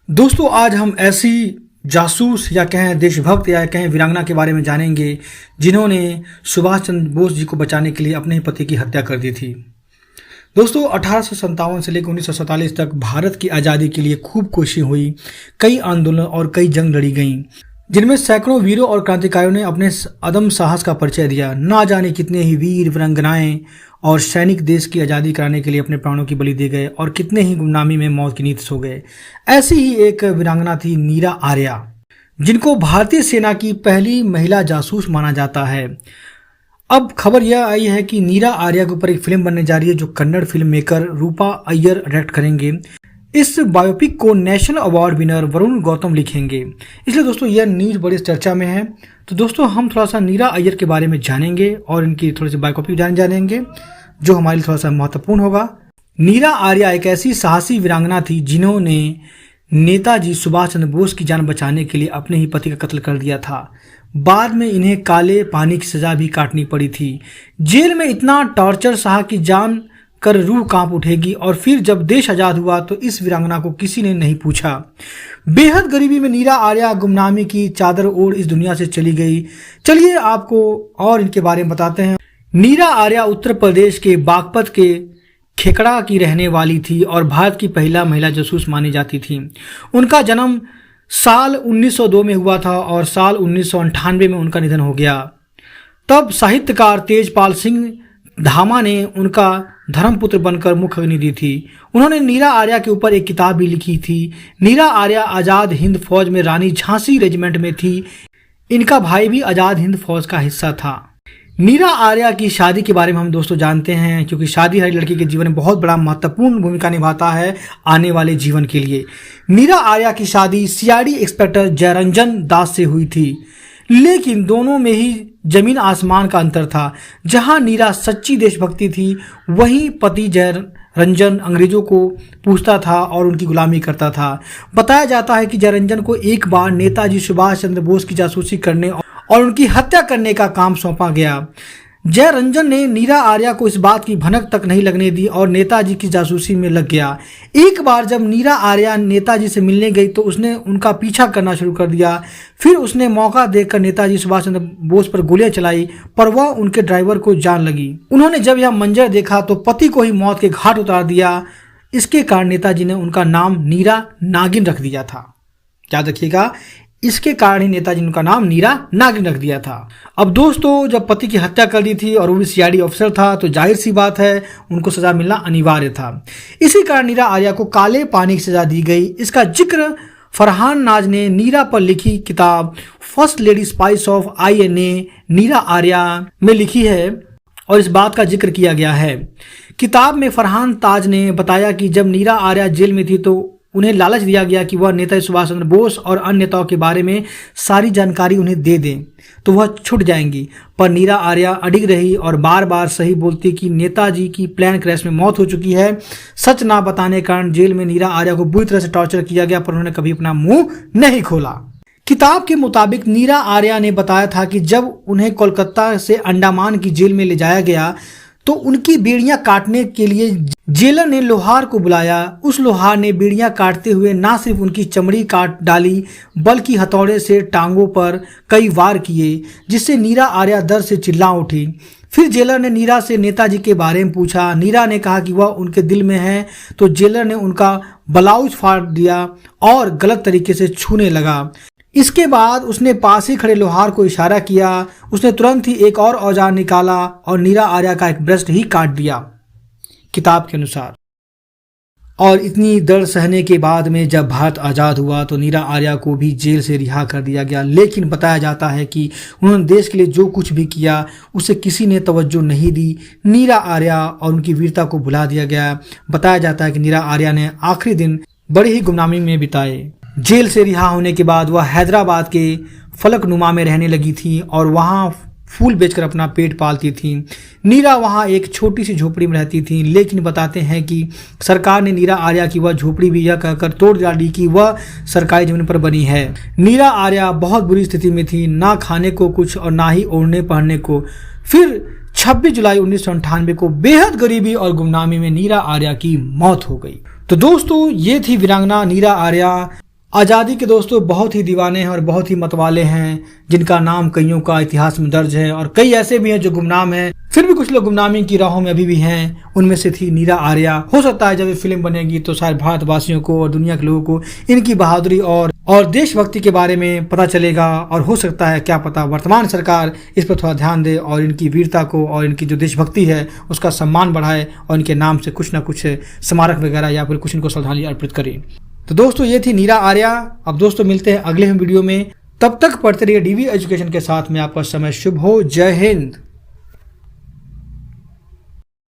दोस्तों आज हम ऐसी जासूस या कहें देशभक्त या कहें वीरांगना के बारे में जानेंगे जिन्होंने सुभाष चंद्र बोस जी को बचाने के लिए अपने ही पति की हत्या कर दी थी। दोस्तों 1857 से लेकर 1947 तक भारत की आज़ादी के लिए खूब कोशिश हुई, कई आंदोलन और कई जंग लड़ी गईं, जिनमें सैकड़ों वीरों और क्रांतिकारियों ने अपने अदम्य साहस का परिचय दिया। ना जाने कितने ही वीर वीरांगनाएं और सैनिक देश की आज़ादी कराने के लिए अपने प्राणों की बलि दे गए और कितने ही गुमनामी में मौत की नींद सो गए। ऐसी ही एक वीरांगना थी नीरा आर्या, जिनको भारतीय सेना की पहली महिला जासूस माना जाता है। अब खबर यह आई है कि नीरा आर्या के ऊपर एक फिल्म बनने जा रही है जो कन्नड़ फिल्म मेकर रूपा अय्यर डायरेक्ट करेंगे। इस बायोपिक को national award winner Varun Gautam लिखेंगे, इसलिए दोस्तों यह न्यूज़ बड़ी चर्चा में है। तो दोस्तों हम थोड़ा सा नीरा अय्यर के बारे में जानेंगे और इनकी थोड़ी सी बायोपिक जानेंगे जो हमारे लिए थोड़ा सा महत्वपूर्ण होगा। नीरा आर्या एक ऐसी साहसी वीरांगना थी जिन्होंने नेताजी सुभाष चंद्र बोस की जान बचाने के लिए अपने ही पति का कत्ल कर दिया था। बाद में इन्हें काले पानी की सजा भी काटनी पड़ी थी। जेल में इतना टॉर्चर सहा कि जान कर रूह कांप उठेगी। और फिर जब देश आज़ाद हुआ तो इस वीरांगना को किसी ने नहीं पूछा। बेहद गरीबी में नीरा आर्या गुमनामी की चादर ओढ़ इस दुनिया से चली गई। चलिए आपको और इनके बारे में बताते हैं। नीरा आर्या उत्तर प्रदेश के बागपत के खेकड़ा की रहने वाली थी और भारत की पहला महिला जासूस मानी जाती थी। उनका जन्म साल 1902 में हुआ था और साल 1998 में उनका निधन हो गया। तब साहित्यकार तेजपाल सिंह धामा ने उनका धर्मपुत्र बनकर मुख्य अग्नि दी थी। उन्होंने नीरा आर्या के ऊपर एक किताब भी लिखी थी। नीरा आर्या आज़ाद हिंद फौज में रानी झांसी रेजिमेंट में थी। इनका भाई भी आज़ाद हिंद फौज का हिस्सा था। नीरा आर्या की शादी के बारे में हम दोस्तों जानते हैं, क्योंकि शादी हर लड़की के जीवन में बहुत बड़ा महत्वपूर्ण भूमिका निभाता है आने वाले जीवन के लिए। नीरा आर्या की शादी सीआईडी इंस्पेक्टर जयरंजन दास से हुई थी, लेकिन दोनों में ही जमीन आसमान का अंतर था। जहां नीरा सच्ची देशभक्ति थी, वहीं पति जयरंजन अंग्रेजों को पूछता था और उनकी गुलामी करता था। बताया जाता है कि जयरंजन को एक बार नेताजी सुभाष चंद्र बोस की जासूसी करने और उनकी हत्या करने का काम सौंपा गया। जयरंजन ने नीरा आर्या को इस बात की भनक तक नहीं लगने दी और नेताजी की जासूसी में लग गया। एक बार जब नीरा आर्या नेताजी से मिलने गई तो उसने उनका पीछा करना शुरू कर दिया। फिर उसने मौका देखकर नेताजी सुभाष चंद्र बोस पर गोलियां चलाई, पर वह उनके ड्राइवर को जान लगी। उन्होंने जब यह मंजर देखा तो पति को ही मौत के घाट उतार दिया। इसके कारण नेताजी ने उनका नाम नीरा नागिन रख दिया था। याद रखिएगा, इसके कारण ही नेताजी ने उनका नाम नीरा नागिन रख दिया था। अब दोस्तों जब पति की हत्या कर दी थी और वो भी सीआईडी ऑफिसर था तो जाहिर सी बात है उनको सजा मिलना अनिवार्य था। इसी कारण नीरा आर्या को काले पानी की सजा दी गई। इसका जिक्र फरहान नाज ने नीरा पर लिखी किताब first lady spice of INA नीरा आर्या में लिखी है और इस बात का जिक्र किया गया है। किताब में फरहान ताज ने बताया कि जब नीरा आर्या जेल में थी तो उन्हें लालच दिया गया कि वह नेताजी सुभाष चंद्र बोस और अन्य नेताओं के बारे में सारी जानकारी उन्हें दे दें तो वह छूट जाएंगी। पर नीरा आर्या अडिग रही और बार बार सही बोलती कि नेताजी की प्लेन क्रैश में मौत हो चुकी है। सच ना बताने के कारण जेल में नीरा आर्या को बुरी तरह से टॉर्चर किया गया, पर उन्होंने कभी अपना मुंह नहीं खोला। किताब के मुताबिक नीरा आर्या ने बताया था कि जब उन्हें कोलकाता से अंडमान की जेल में ले जाया गया तो उनकी बेड़ियां काटने के लिए जेलर ने लोहार को बुलाया। उस लोहार ने बेड़ियां काटते हुए ना सिर्फ उनकी चमड़ी काट डाली बल्कि हथौड़े से टांगों पर कई वार किए, जिससे नीरा आर्या दर्द से चिल्ला उठी। फिर जेलर ने नीरा से नेताजी के बारे में पूछा। नीरा ने कहा कि वह उनके दिल में है तो जेलर ने उनका ब्लाउज फाड़ दिया और गलत तरीके से छूने लगा। इसके बाद उसने पास ही खड़े लोहार को इशारा किया। उसने तुरंत ही एक और औजार निकाला और नीरा आर्या का एक ब्रेस्ट ही काट दिया, किताब के अनुसार। और इतनी दर्द सहने के बाद में जब भारत आज़ाद हुआ तो नीरा आर्या को भी जेल से रिहा कर दिया गया। लेकिन बताया जाता है कि उन्होंने देश के लिए जो कुछ भी किया उसे किसी ने तवज्जो नहीं दी। नीरा आर्या और उनकी वीरता को भुला दिया गया। बताया जाता है कि नीरा आर्या ने आखिरी दिन बड़ी ही गुमनामी में बिताए। जेल से रिहा होने के बाद वह हैदराबाद के फलकनुमा में रहने लगी थी और वहां फूल बेचकर अपना पेट पालती थी। नीरा वहां एक छोटी सी झोपड़ी में रहती थी, लेकिन बताते हैं कि सरकार ने नीरा आर्या की वह झोपड़ी भी यह कहकर तोड़ डाली कि वह सरकारी जमीन पर बनी है। नीरा आर्या बहुत बुरी स्थिति में थी, ना खाने को कुछ और ना ही ओढ़ने पहनने को। फिर 26 जुलाई 1998 को बेहद गरीबी और गुमनामी में नीरा आर्या की मौत हो गई। तो दोस्तों ये थी वीरांगना नीरा आर्या। आज़ादी के दोस्तों बहुत ही दीवाने हैं और बहुत ही मतवाले हैं, जिनका नाम कईयों का इतिहास में दर्ज है और कई ऐसे भी हैं जो गुमनाम हैं, फिर भी कुछ लोग गुमनामी की राहों में अभी भी हैं। उनमें से थी नीरा आर्या। हो सकता है जब ये फिल्म बनेगी तो शायद भारतवासियों को और दुनिया के लोगों को इनकी बहादुरी और देशभक्ति के बारे में पता चलेगा, और हो सकता है क्या पता वर्तमान सरकार इस पर थोड़ा ध्यान दे और इनकी वीरता को और इनकी जो देशभक्ति है उसका सम्मान बढ़ाए और इनके नाम से कुछ ना कुछ स्मारक वगैरह या फिर कुछ इनको श्रद्धांजलि अर्पित करे। तो दोस्तों ये थी नीरा आर्या। अब दोस्तों मिलते हैं अगले वीडियो में, तब तक पढ़ते रहिए डीवी एजुकेशन के साथ में। आपका समय शुभ हो। जय हिंद।